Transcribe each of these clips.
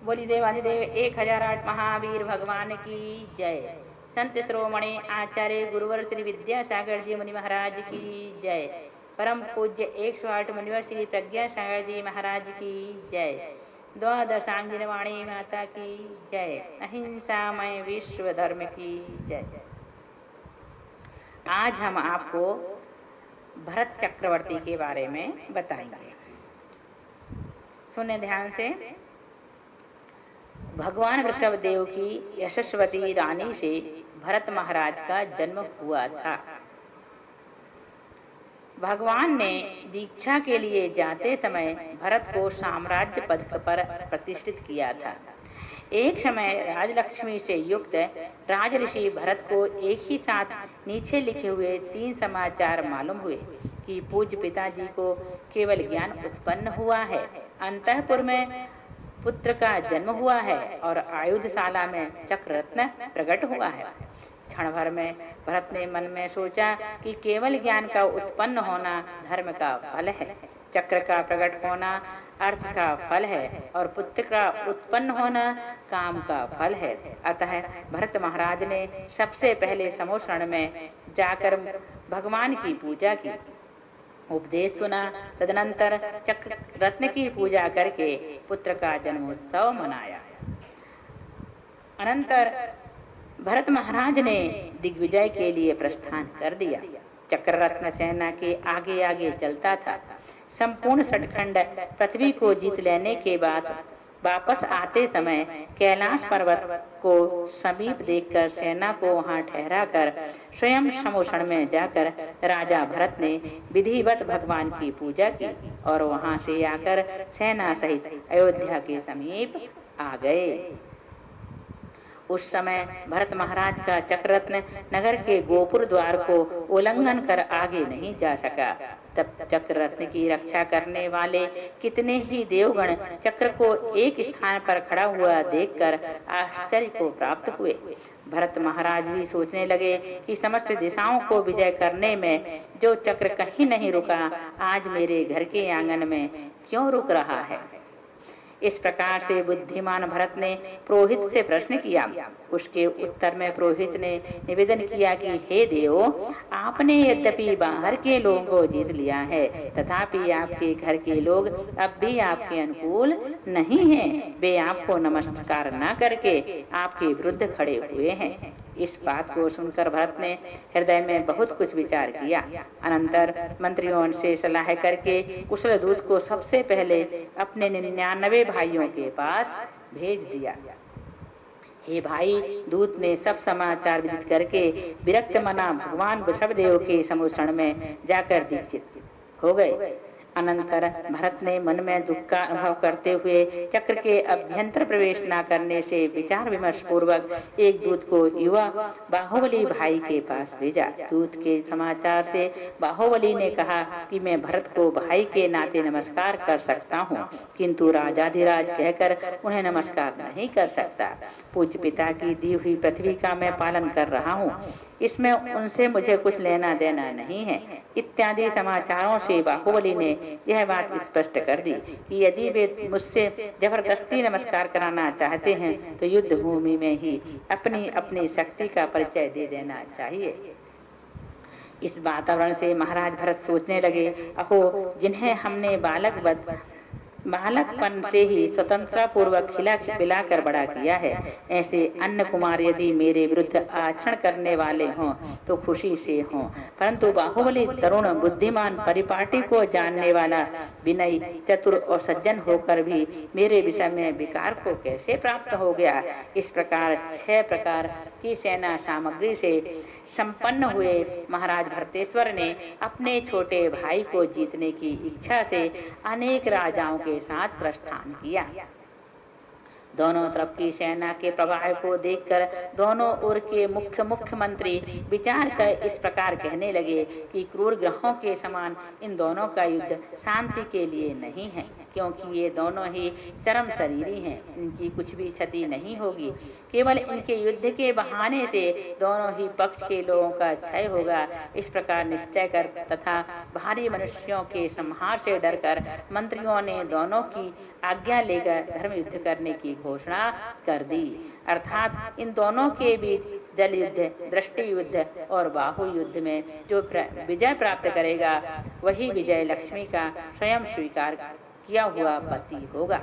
बोली देवाधिदेव 1008 महावीर भगवान की जय। संत श्रोमणी आचार्य गुरुवर श्री विद्यासागर जी मुनि महाराज की जय। परम पूज्य 108 मुनिवर श्री प्रज्ञासागर जी महाराज की जय। द्वादशांगिनी वाणी माता की जय। अहिंसामय विश्व धर्म की जय। आज हम आपको भरत चक्रवर्ती के बारे में बताएंगे। सुने ध्यान से। भगवान वृषभदेव की यशस्वती रानी से भरत महाराज का जन्म हुआ था। भगवान ने दीक्षा के लिए जाते समय भरत को साम्राज्य पद पर प्रतिष्ठित किया था। एक समय राजलक्ष्मी से युक्त राज ऋषि भरत को एक ही साथ नीचे लिखे हुए 3 समाचार मालूम हुए कि पूज्य पिताजी को केवल ज्ञान उत्पन्न हुआ है, अंतःपुर में पुत्र का जन्म हुआ है और आयुधशाला में चक्र रत्न प्रकट हुआ है। क्षण भर में भरत ने मन में सोचा कि केवल ज्ञान का उत्पन्न होना धर्म का फल है, चक्र का प्रकट होना अर्थ का फल है और पुत्र का उत्पन्न होना काम का फल है। अतः भरत महाराज ने सबसे पहले समोषण में जाकर भगवान की पूजा की, उपदेश सुना। तदनंतर चक्र रत्न की पूजा करके पुत्र का जन्मोत्सव मनाया। अनंतर भरत महाराज ने दिग्विजय के लिए प्रस्थान कर दिया। चक्र रत्न सेना के आगे आगे चलता था। संपूर्ण सटखंड पृथ्वी को जीत लेने के बाद वापस आते समय कैलाश पर्वत को समीप देखकर सेना को वहां ठहरा कर स्वयं समोषण में जाकर राजा भरत ने विधिवत भगवान की पूजा की और वहां से आकर सेना सहित अयोध्या के समीप आ गए। उस समय भरत महाराज का चक्ररत्न नगर के गोपुर द्वार को उल्लंघन कर आगे नहीं जा सका। तब चक्ररत्न की रक्षा करने वाले कितने ही देवगण चक्र को एक स्थान पर खड़ा हुआ देखकर आश्चर्य को प्राप्त हुए। भरत महाराज भी सोचने लगे कि समस्त दिशाओं को विजय करने में जो चक्र कहीं नहीं रुका, आज मेरे घर के आंगन में क्यों रुक रहा है। इस प्रकार से बुद्धिमान भरत ने पुरोहित से प्रश्न किया। उसके उत्तर में पुरोहित ने निवेदन किया कि हे देव, आपने यद्यपि बाहर के लोगों को जीत लिया है, तथापि आपके घर के लोग अब भी आपके अनुकूल नहीं हैं। वे आपको नमस्कार न करके आपके विरुद्ध खड़े हुए हैं। इस बात को सुनकर भरत ने हृदय में बहुत कुछ विचार किया। अनंतर मंत्रियों से सलाह करके कुशल दूत को सबसे पहले अपने 99 भाइयों के पास भेज दिया। हे भाई, दूत ने सब समाचार विदित करके विरक्त मना भगवान वृषभदेव के समोषण में जाकर दीक्षित हो गए। अनंतर भरत ने मन में दुख का अनुभव करते हुए चक्र के अभ्यंतर प्रवेश न करने से विचार विमर्श पूर्वक एक दूत को युवा बाहुबली भाई के पास भेजा। दूत के समाचार से बाहुबली ने कहा कि मैं भरत को भाई के नाते नमस्कार कर सकता हूँ, किंतु राजाधिराज कहकर उन्हें नमस्कार नहीं कर सकता। पूज्य पिता की दी हुई पृथ्वी का मैं पालन कर रहा हूँ, इसमें उनसे मुझे कुछ लेना देना नहीं है। इत्यादि समाचारों से बाहुबली ने यह बात स्पष्ट कर दी कि यदि वे मुझसे जबरदस्ती नमस्कार कराना चाहते हैं तो युद्ध भूमि में ही अपनी अपनी शक्ति का परिचय दे देना चाहिए। इस वातावरण से महाराज भरत सोचने लगे, अहो, जिन्हें हमने बालकपन से ही स्वतंत्रता पूर्वक खिला पिलाकर बड़ा किया है, ऐसे अन्य कुमार यदि मेरे विरुद्ध आचरण करने वाले हों तो खुशी से हों, परंतु बाहुबली तरुण, बुद्धिमान, परिपाटी को जानने वाला, विनयी, चतुर और सज्जन होकर भी मेरे विषय में विकार को कैसे प्राप्त हो गया। इस प्रकार 6 प्रकार की सेना सामग्री से संपन्न हुए महाराज भरतेश्वर ने अपने छोटे भाई को जीतने की इच्छा से अनेक राजाओं के साथ प्रस्थान किया। दोनों तरफ की सेना के प्रवाह को देखकर दोनों ओर के मुख्य मंत्री विचार कर इस प्रकार कहने लगे कि क्रूर ग्रहों के समान इन दोनों का युद्ध शांति के लिए नहीं है। क्योंकि ये दोनों ही चरम शरीरी हैं, इनकी कुछ भी क्षति नहीं होगी। केवल इनके युद्ध के बहाने से दोनों ही पक्ष के लोगों का क्षय होगा। इस प्रकार निश्चय कर तथा भारी मनुष्यों के संहार से डरकर मंत्रियों ने दोनों की आज्ञा लेकर धर्म युद्ध करने की घोषणा कर दी। अर्थात इन दोनों के बीच जल युद्ध, दृष्टि युद्ध और बाहु युद्ध में जो विजय प्राप्त करेगा वही विजय लक्ष्मी का स्वयं स्वीकार किया हुआ पति होगा।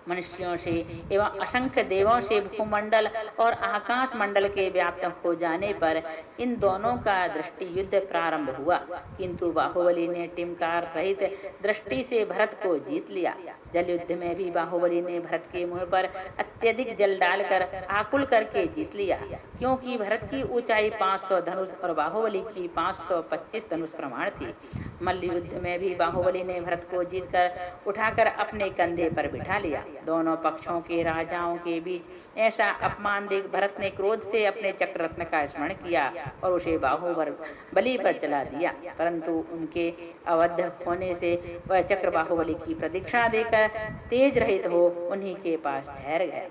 मनुष्यों से एवं असंख्य देवों से भूमंडल और आकाश मंडल के व्याप्त हो जाने पर इन दोनों का दृष्टि युद्ध प्रारंभ हुआ, किंतु बाहुबली ने टिमकार रहित दृष्टि से भरत को जीत लिया। जल युद्ध में भी बाहुबली ने भरत के मुंह पर अत्यधिक जल डालकर आकुल करके जीत लिया, क्योंकि भरत की ऊंचाई 500 धनुष और बाहुबली की 525 धनुष प्रमाण थी। मल्ल युद्ध में भी बाहुबली ने भरत को जीतकर उठाकर अपने कंधे पर बिठा लिया। दोनों पक्षों के राजाओं के बीच ऐसा अपमान देख भरत ने क्रोध से अपने चक्ररत्न का स्मरण किया और उसे बाहुबली पर चला दिया, परंतु उनके अवध होने से वह चक्र बाहुबली की प्रतीक्षा देकर तेज रहित हो उन्हीं के पास ठहर गया।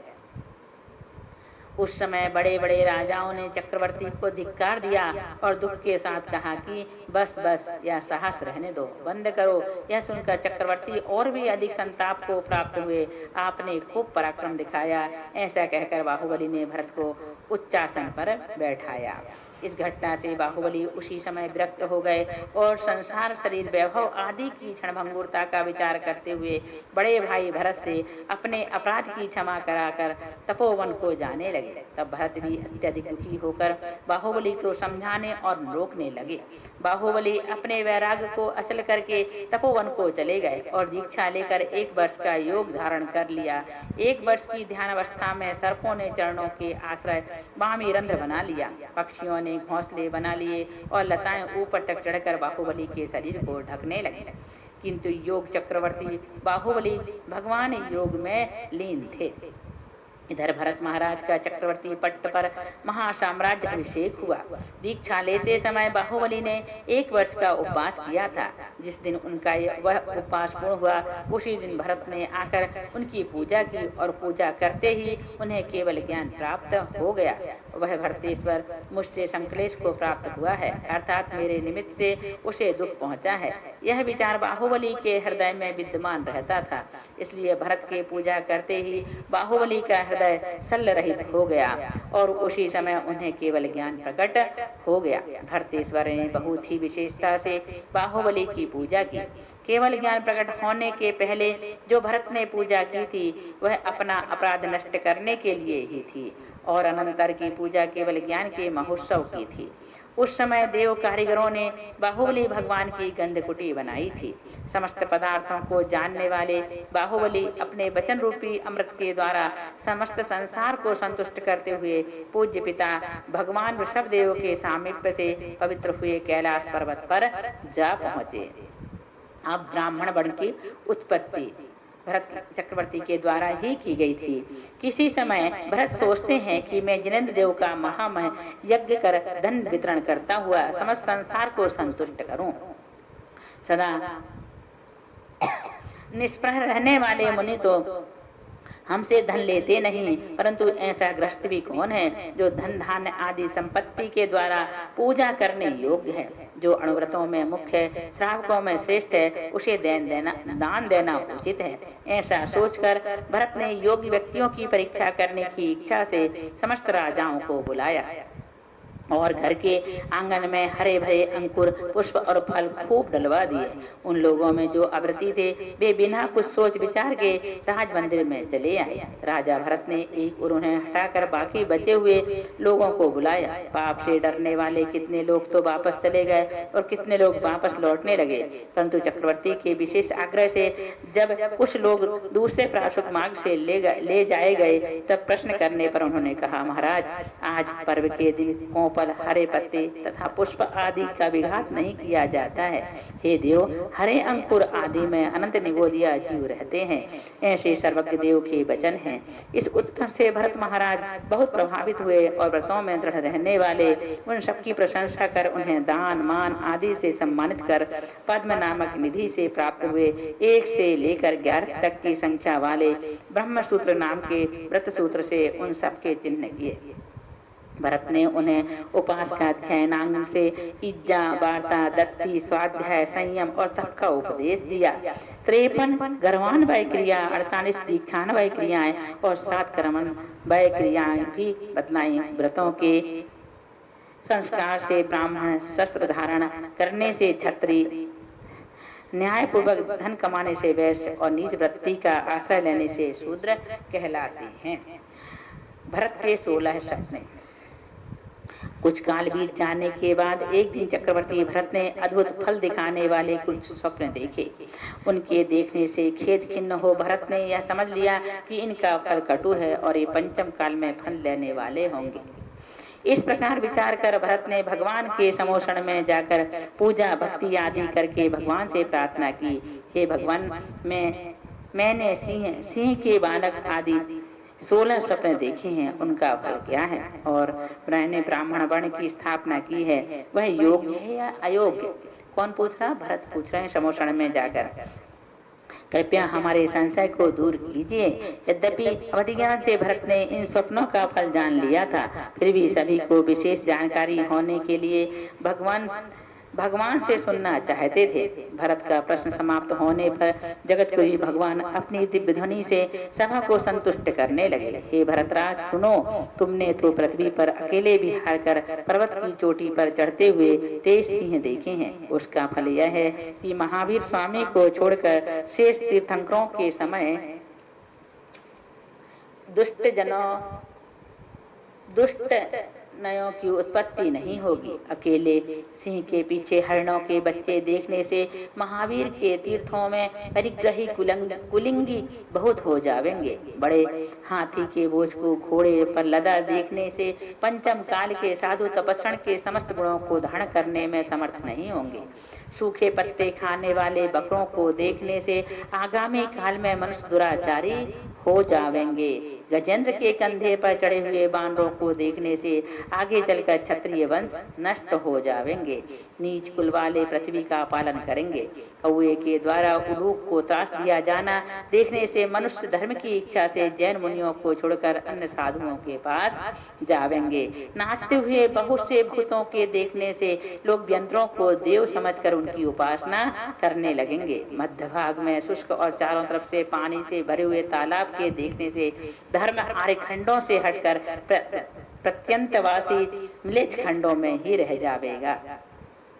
उस समय बड़े बड़े राजाओं ने चक्रवर्ती को धिक्कार दिया और दुख के साथ कहा कि बस बस, यह साहस रहने दो, बंद करो। यह सुनकर चक्रवर्ती और भी अधिक संताप को प्राप्त हुए। आपने खूब पराक्रम दिखाया, ऐसा कहकर बाहुबली ने भरत को उच्चासन पर बैठाया। इस घटना से बाहुबली उसी समय विरक्त हो गए और संसार, शरीर, वैभव आदि की क्षणभंगुरता का विचार करते हुए बड़े भाई भरत से अपने अपराध की क्षमा कराकर तपोवन को जाने लगे। तब भरत भी अत्यधिक दुखी होकर बाहुबली को समझाने और रोकने लगे। बाहुबली अपने वैराग्य को अचल करके तपोवन को चले गए और दीक्षा लेकर 1 वर्ष का योग धारण कर लिया। 1 वर्ष की ध्यान अवस्था में सर्पों ने चरणों के आश्रय वामी रंध्र बना लिया, पक्षियों ने घोंसले बना लिए और लताएं ऊपर तक चढ़कर बाहुबली के शरीर को ढकने लगे। किंतु योग चक्रवर्ती बाहुबली भगवान योग में लीन थे। इधर भरत महाराज का चक्रवर्ती पट्ट पर महासाम्राज्य अभिषेक हुआ। दीक्षा लेते समय बाहुबली ने 1 वर्ष का उपवास किया था। जिस दिन उनका वह उपवास पूर्ण हुआ उसी दिन भरत ने आकर उनकी पूजा की और पूजा करते ही उन्हें केवल ज्ञान प्राप्त हो गया। वह भरतेश्वर मुझसे संकलेश को प्राप्त हुआ है, अर्थात मेरे निमित्त से उसे दुख पहुंचा है। यह विचार बाहुबली के हृदय में विद्यमान रहता था, इसलिए भरत के पूजा करते ही बाहुबली का हृदय शल्य रहित हो गया और उसी समय उन्हें केवल ज्ञान प्रकट हो गया। भरतेश्वर ने बहुत ही विशेषता से बाहुबली की पूजा की। केवल ज्ञान प्रकट होने के पहले जो भरत ने पूजा की थी वह अपना अपराध नष्ट करने के लिए ही थी और अनंतर की पूजा केवल ज्ञान के महोत्सव की थी। उस समय देव कारीगरों ने बाहुबली भगवान की गंधकुटी बनाई थी। समस्त पदार्थों को जानने वाले बाहुबली अपने वचन रूपी अमृत के द्वारा समस्त संसार को संतुष्ट करते हुए पूज्य पिता भगवान ऋषभदेव के सामीप्य से पवित्र हुए कैलाश पर्वत पर जा पहुँचे। अब ब्राह्मण वर्ण की उत्पत्ति भरत चक्रवर्ती के द्वारा ही की गई थी। किसी समय भरत सोचते हैं कि मैं जिनेंद्र देव का महामय यज्ञ कर धन वितरण करता हुआ समस्त संसार को संतुष्ट करूं। सदा निष्प्रह रहने वाले मुनि तो हमसे धन लेते नहीं, परंतु ऐसा ग्रस्त भी कौन है जो धन धान्य आदि संपत्ति के द्वारा पूजा करने योग्य है। जो अणुव्रतों में मुख्य है, श्रावकों में श्रेष्ठ है, उसे दान देना उचित है। ऐसा सोचकर भरत ने योग्य व्यक्तियों की परीक्षा करने की इच्छा से समस्त राजाओं को बुलाया और घर के आंगन में हरे भरे अंकुर, पुष्प और फल खूब डलवा दिए। उन लोगों में जो अव्रती थे वे बिना कुछ सोच विचार के राज मंदिर में चले आए। राजा भरत ने एक उन्हें हटाकर बाकी बचे हुए लोगों को बुलाया। पाप से डरने वाले कितने लोग तो वापस चले गए और कितने लोग वापस लौटने लगे, परंतु चक्रवर्ती के विशेष आग्रह से जब कुछ लोग दूसरे प्राशुक मार्ग से ले जाए गए तब प्रश्न करने पर उन्होंने कहा, महाराज आज पर्व के दिन फल, हरे पत्ते तथा पुष्प आदि का विघात नहीं किया जाता है। हे देव, हरे अंकुर आदि में अनंत निगोदिया जीव रहते हैं। ऐसे सर्वज्ञ देव के वचन हैं। इस उत्तर से भरत महाराज बहुत प्रभावित हुए और व्रतों में दृढ़ रहने वाले उन सबकी प्रशंसा कर उन्हें दान मान आदि से सम्मानित कर पद्म नामक निधि से प्राप्त हुए 1 से लेकर 11 तक की संख्या वाले ब्रह्म सूत्र नाम के व्रत सूत्र से उन सबके चिन्ह किए। भरत ने उन्हें उपासना, ध्यानांग से इज्जा, वार्ता, दत्ति, स्वाध्याय, संयम और तप का उपदेश दिया। 53 गर्वान्वय क्रिया, 48 दीक्षान्वय क्रियाएं और 7 कर्मन्वय क्रियाएं भी बतलाई। व्रतों के संस्कार से ब्राह्मण, शस्त्र धारण करने से क्षत्रिय, न्यायपूर्वक धन कमाने से वैश्य और नीच वृत्ति का आश्रय लेने से शूद्र कहलाते हैं। भरत के 16 सपने। कुछ काल बीत जाने के बाद एक दिन चक्रवर्ती भरत ने अद्भुत फल दिखाने वाले कुछ स्वप्न देखे। उनके देखने से खेद खिन्न हो भरत ने यह समझ लिया कि इनका फल कटु है और ये पंचम काल में फल लेने वाले होंगे। इस प्रकार विचार कर भरत ने भगवान के समोषण में जाकर पूजा भक्ति आदि करके भगवान से प्रार्थना की। हे भगवान, मैंने सिंह के बालक आदि 16 स्वप्न देखे हैं, उनका फल क्या है? और मैंने ब्राह्मण वर्ण की स्थापना की है, वह योग्य है या अयोग्य? कौन पूछ रहा? भरत पूछ रहे हैं समोषण में जाकर। कृपया हमारे संशय को दूर कीजिए। यद्यपि अवधि ज्ञान से भरत ने इन स्वप्नों का फल जान लिया था, फिर भी सभी को विशेष जानकारी होने के लिए भगवान से सुनना चाहते थे। भरत का प्रश्न समाप्त होने पर जगतगुरु भगवान अपनी दिव्य ध्वनि से सभा को संतुष्ट करने लगे। हे भरतराज, सुनो, तुमने तो पृथ्वी पर अकेले विहार कर पर्वत की चोटी पर चढ़ते हुए तेज सिंह देखे हैं। उसका फल यह है कि महावीर स्वामी को छोड़कर शेष तीर्थंकरों के समय दुष्ट नयों की उत्पत्ति नहीं होगी। अकेले सिंह के पीछे हरणों के बच्चे देखने से महावीर के तीर्थों में परिग्रही कुलिंगी बहुत हो जावेंगे। बड़े हाथी के बोझ को घोड़े पर लदा देखने से पंचम काल के साधु तपस्वण के समस्त गुणों को धारण करने में समर्थ नहीं होंगे। सूखे पत्ते खाने वाले बकरों को देखने से आगामी काल में मनुष्य दुराचारी हो जावेंगे। गजेंद्र के कंधे पर चढ़े हुए बानरों को देखने से आगे चलकर क्षत्रिय वंश नष्ट हो जावेंगे। नीच कुल वाले पृथ्वी का पालन करेंगे। कौए के द्वारा उलूक को त्रास दिया जाना देखने से मनुष्य धर्म की इच्छा से जैन मुनियों को छोड़कर अन्य साधुओं के पास जावेंगे। नाचते हुए बहुत से भूतों के देखने से लोग यंत्रों को देव समझकर उनकी उपासना करने लगेंगे। मध्य भाग में शुष्क और चारों तरफ से पानी से भरे हुए तालाब के देखने से धर्म आर्यखंडों से हटकर प्रत्यंतवासी म्लेच्छ खंडों में ही रह जावेगा।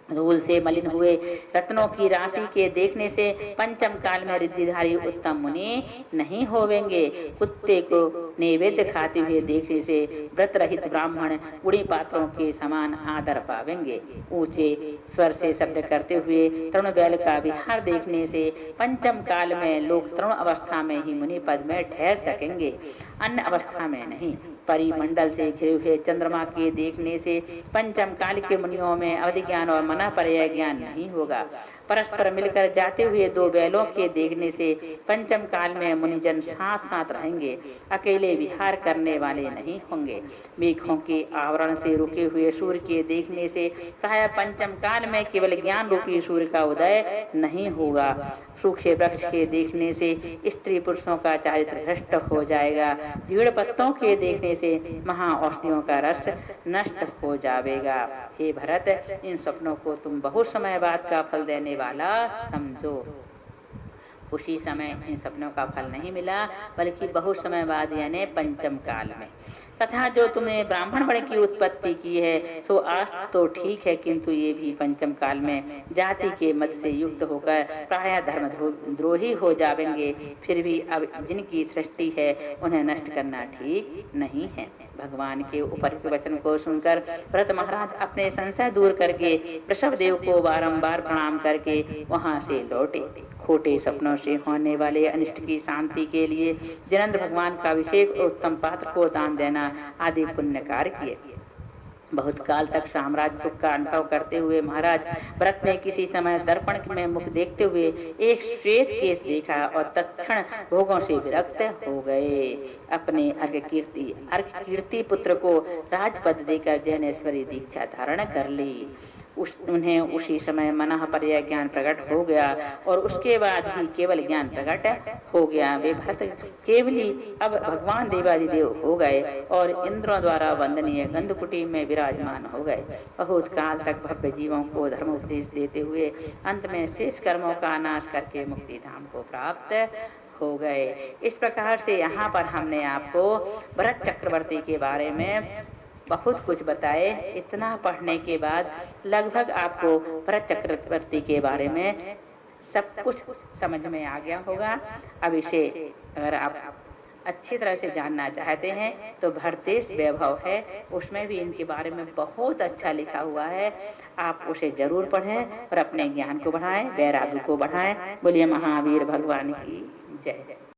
धूल से मलिन हुए रत्नों की राशि के देखने से पंचम काल में रिद्धिधारी उत्तम मुनि नहीं होवेंगे। कुत्ते को नैवेद्य खाते हुए देखने से व्रत रहित ब्राह्मण उड़ी पात्रों के समान आदर पावेंगे। ऊंचे स्वर से शब्द करते हुए तरुण बैल का विहार देखने से पंचम काल में लोग तरुण अवस्था में ही मुनि पद में ठहर सकेंगे, अन्य अवस्था में नहीं। परिमंडल से घिरे हुए चंद्रमा के देखने से पंचम काल के मुनियों में अवधि ज्ञान और मना पर्याय ज्ञान नहीं होगा। परस्पर मिलकर जाते हुए दो बैलों के देखने से पंचम काल में मुनिजन साथ साथ रहेंगे, अकेले विहार करने वाले नहीं होंगे। मेघों के आवरण से रुके हुए सूर्य के देखने से प्राय पंचम काल में केवल ज्ञान रूपी सूर्य का उदय नहीं होगा। सूखे वृक्ष के देखने से स्त्री पुरुषों का चारित्र भ्रष्ट हो जाएगा। जीर्ण पत्तों के देखने से महाऔषधियों का रस नष्ट हो जाएगा। हे भरत, इन सपनों को तुम बहुत समय बाद का फल देने वाला समझो। उसी समय इन सपनों का फल नहीं मिला, बल्कि बहुत समय बाद यानी पंचम काल में। तथा जो तुमने ब्राह्मण वर्ण की उत्पत्ति की है सो आज तो ठीक है, किंतु ये भी पंचम काल में जाति के मत से युक्त होकर प्राय धर्म द्रोही हो जाएंगे। फिर भी अब जिनकी सृष्टि है उन्हें नष्ट करना ठीक नहीं है। भगवान के उपरिक्त वचन को सुनकर भरत महाराज अपने संशय दूर करके वृषभ देव को बारंबार प्रणाम करके वहां से लौटे। खोटे सपनों से होने वाले अनिष्ट की शांति के लिए जिनेंद्र भगवान का अभिषेक और उत्तम पात्र को दान देना आदि पुण्य कार्य किए। बहुत काल तक साम्राज्य सुख का अनुभव करते हुए महाराज भरत ने किसी समय दर्पण में मुख देखते हुए एक श्वेत केश देखा और तत्क्षण भोगों से विरक्त हो गए। अपने अर्घ कीर्ति पुत्र को राजपद देकर जैनेश्वरी दीक्षा धारण कर ली। उन्हें उसी समय मनः पर्याय ज्ञान प्रकट हो गया और उसके बाद ही केवल ज्ञान प्रकट हो गया। वे भरत केवली अब भगवान देवादिदेव हो गए और इंद्रों द्वारा वंदनीय गंधकुटी में विराजमान हो गए। बहुत काल तक भव्य जीवों को धर्म उपदेश देते हुए अंत में शेष कर्मों का नाश करके मुक्ति धाम को प्राप्त हो गए। इस प्रकार से यहाँ पर हमने आपको भरत चक्रवर्ती के बारे में बहुत कुछ बताए। इतना पढ़ने के बाद लगभग आपको भरत चक्रवर्ती के बारे में सब कुछ समझ में आ गया होगा। अब इसे अगर आप अच्छी तरह से जानना चाहते हैं तो भरतेश वैभव है, उसमें भी इनके बारे में बहुत अच्छा लिखा हुआ है। आप उसे जरूर पढ़ें और अपने ज्ञान को बढ़ाएं, वैराग्य को बढ़ाएं। बोलिए महावीर भगवान की जय।